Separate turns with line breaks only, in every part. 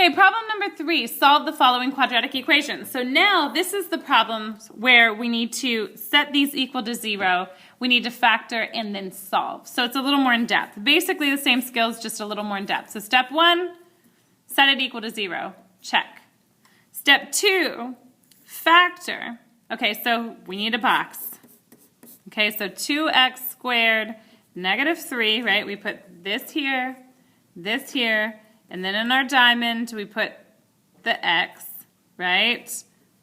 Okay, problem number 3, solve the following quadratic equations. So now this is the problem where we need to set these equal to 0, we need to factor and then solve. So it's a little more in depth. Basically the same skills, just a little more in depth. So step 1, set it equal to 0, check. Step 2, factor. Okay, so we need a box. Okay, so 2x squared negative 3, right? We put this here, and then in our diamond we put the x, right?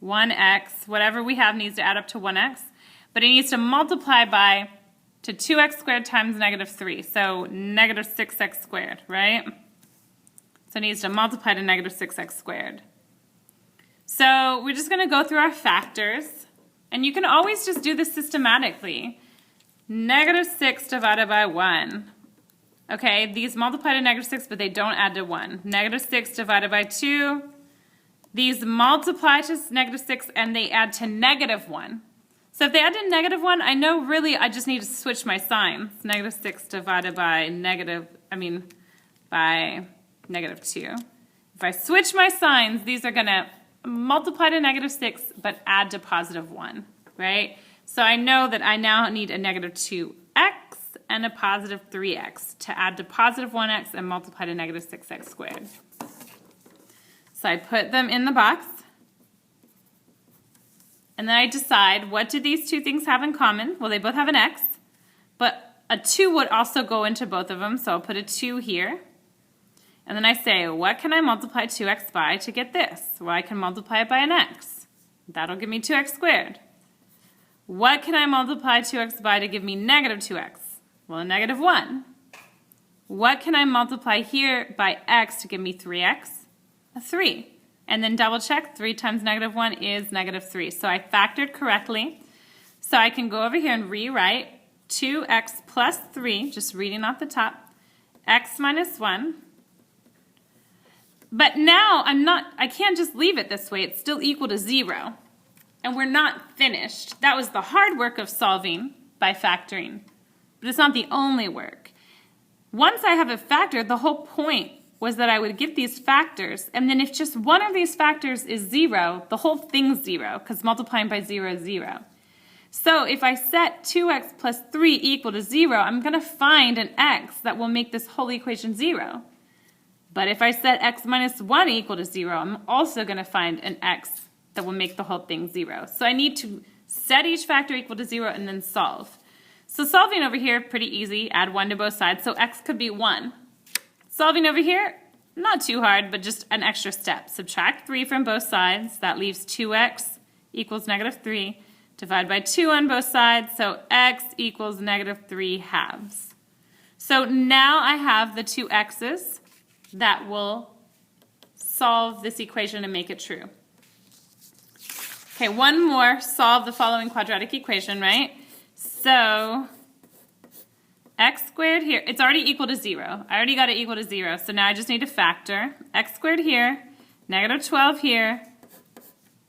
1x, whatever we have needs to add up to 1x, but it needs to multiply by to 2x squared times negative 3, so negative 6x squared, right? So it needs to multiply to negative 6x squared. So we're just going to go through our factors, and you can always just do this systematically. Negative 6 divided by 1. Okay, these multiply to negative 6, but they don't add to 1. Negative 6 divided by 2. These multiply to negative 6, and they add to negative 1. So if they add to negative 1, I know really I just need to switch my signs. Negative 6 divided by by negative 2. If I switch my signs, these are going to multiply to negative 6, but add to positive 1, right? So I know that I now need a negative 2x and a positive 3x to add to positive 1x and multiply to negative 6x squared. So I put them in the box, and then I decide, what do these two things have in common? Well, they both have an x, but a 2 would also go into both of them, so I'll put a 2 here. And then I say, what can I multiply 2x by to get this? Well, I can multiply it by an x. That'll give me 2x squared. What can I multiply 2x by to give me negative 2x? Well, a negative 1. What can I multiply here by x to give me 3x? A 3. And then double check, 3 times negative 1 is negative 3. So I factored correctly. So I can go over here and rewrite 2x plus 3, just reading off the top, x minus 1. But now I can't just leave it this way. It's still equal to 0. And we're not finished. That was the hard work of solving by factoring. But it's not the only work. Once I have it factored, the whole point was that I would give these factors, and then if just one of these factors is 0, the whole thing's 0, because multiplying by 0 is 0. So if I set 2x plus 3 equal to 0, I'm going to find an x that will make this whole equation 0. But if I set x minus 1 equal to 0, I'm also going to find an x that will make the whole thing 0. So I need to set each factor equal to 0 and then solve. So solving over here, pretty easy. Add 1 to both sides, so x could be 1. Solving over here, not too hard, but just an extra step. Subtract 3 from both sides. That leaves 2x equals negative 3. Divide by 2 on both sides, so x equals negative 3 halves. So now I have the two x's that will solve this equation and make it true. Okay, one more, solve the following quadratic equation, right? So x squared here, it's already equal to 0. I already got it equal to 0, so now I just need to factor. X squared here, negative 12 here,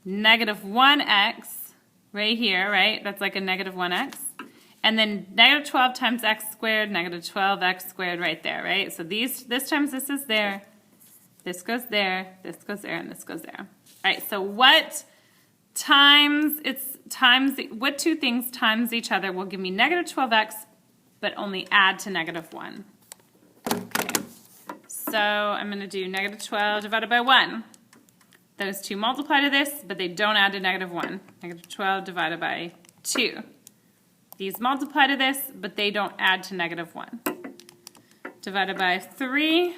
negative 1x right here, right? That's like a negative 1x. And then negative 12 times x squared, negative 12x squared right there, right? So this times this is there, this goes there, this goes there, and this goes there. All right, so what two things times each other will give me negative 12x, but only add to negative 1? Okay, so I'm going to do negative 12 divided by 1. Those two multiply to this, but they don't add to negative 1. Negative 12 divided by 2. These multiply to this, but they don't add to negative 1. Divided by 3.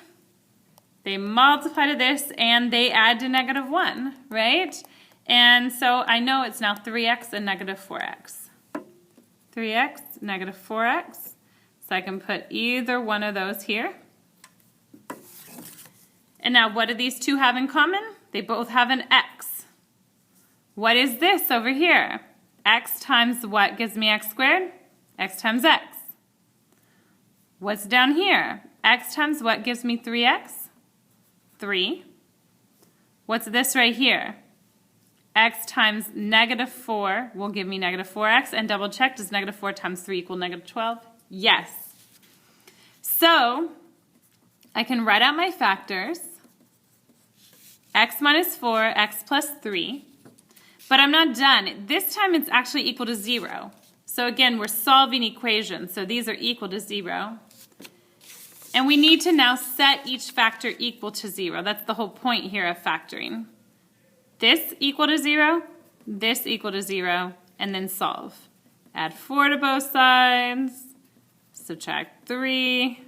They multiply to this, and they add to negative 1, right? And so I know it's now 3x and negative 4x. 3x, negative 4x. So I can put either one of those here. And now what do these two have in common? They both have an x. What is this over here? X times what gives me x squared? X times x. What's down here? X times what gives me 3x? 3. What's this right here? X times negative 4 will give me negative 4x. And double check, does negative 4 times 3 equal negative 12? Yes. So I can write out my factors. x minus 4, x plus 3. But I'm not done. This time it's actually equal to 0. So again, we're solving equations. So these are equal to 0. And we need to now set each factor equal to 0. That's the whole point here of factoring. This equal to 0, this equal to 0, and then solve. Add 4 to both sides, subtract 3.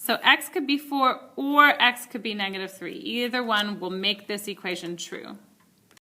So x could be 4 or x could be negative 3. Either one will make this equation true.